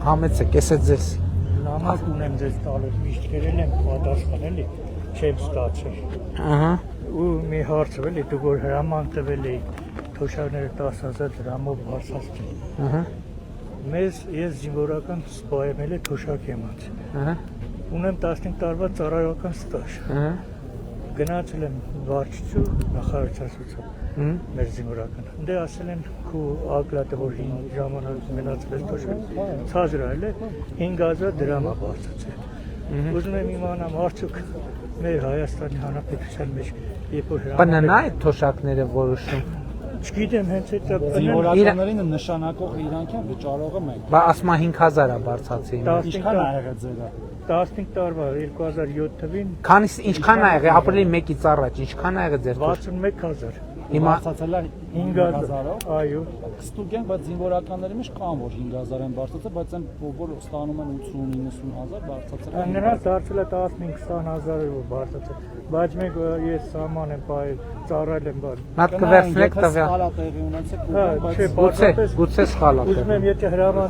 համեցեք, էս է ձեզ։ Նամակ ունեմ ձեզ տալու, միշտ կերել եմ պատասխան էլի, չեմ ստացել։ Ահա։ Ու մի հարցը էլի, դու որ հրաման տվել էի, թոշակները 10,000 դրամով բարձրացրել։ Ահա։ Ես զինվորական սպա եմ էլի, թոշակ եմ անց։ Ահա։ Ունեմ 15 տարվա ծառայական ստաժ։ Ահա։ Գնացել եմ վարչություն, նախարարացուցը։ Մեր զինվորական։ Դե ասել են քո ակլատը որ 5 ժամանակ մնացել է թոշակ։ Ցածրայել է 5000 դրամ է բարձրացել։ Ուզում եմ իմանամ արդյոք մեր Հայաստանի Հանրապետության մեջ երբ որ Բնն է այդ թոշակները որոշում։ Չգիտեմ հենց այդ զինվորականներին նշանակող իրանք են վճարողը մենք։ Բա ասма 5000 է բարձացին։ Ինչքան ա եղել ձերը։ 15 տարվա 2007 թվին Քանից ինչքան ա եղել ապրիլի 1-ից առաջ ինչքան ա եղել ձեր 61000 Հիմա բարձացել է 5000-ով, այո։ Ստուգ են, բայց զինվորականների մեջ կան որ 5000 են բարձացել, բայց այն որ ստանում են 80-90000 բարձացել են։ Նրանց դարձել է 15-20000-ով բարձրացել։ Բայց մենք ես սահման եմ բայ ծառայել եմ բան։ Մատ կվերցնեք տվյալ։ Սխալ է տեղի ունեցել, Հա, բայց չէ, Գուցե սխալ է։ ուզում եմ եթե հրաման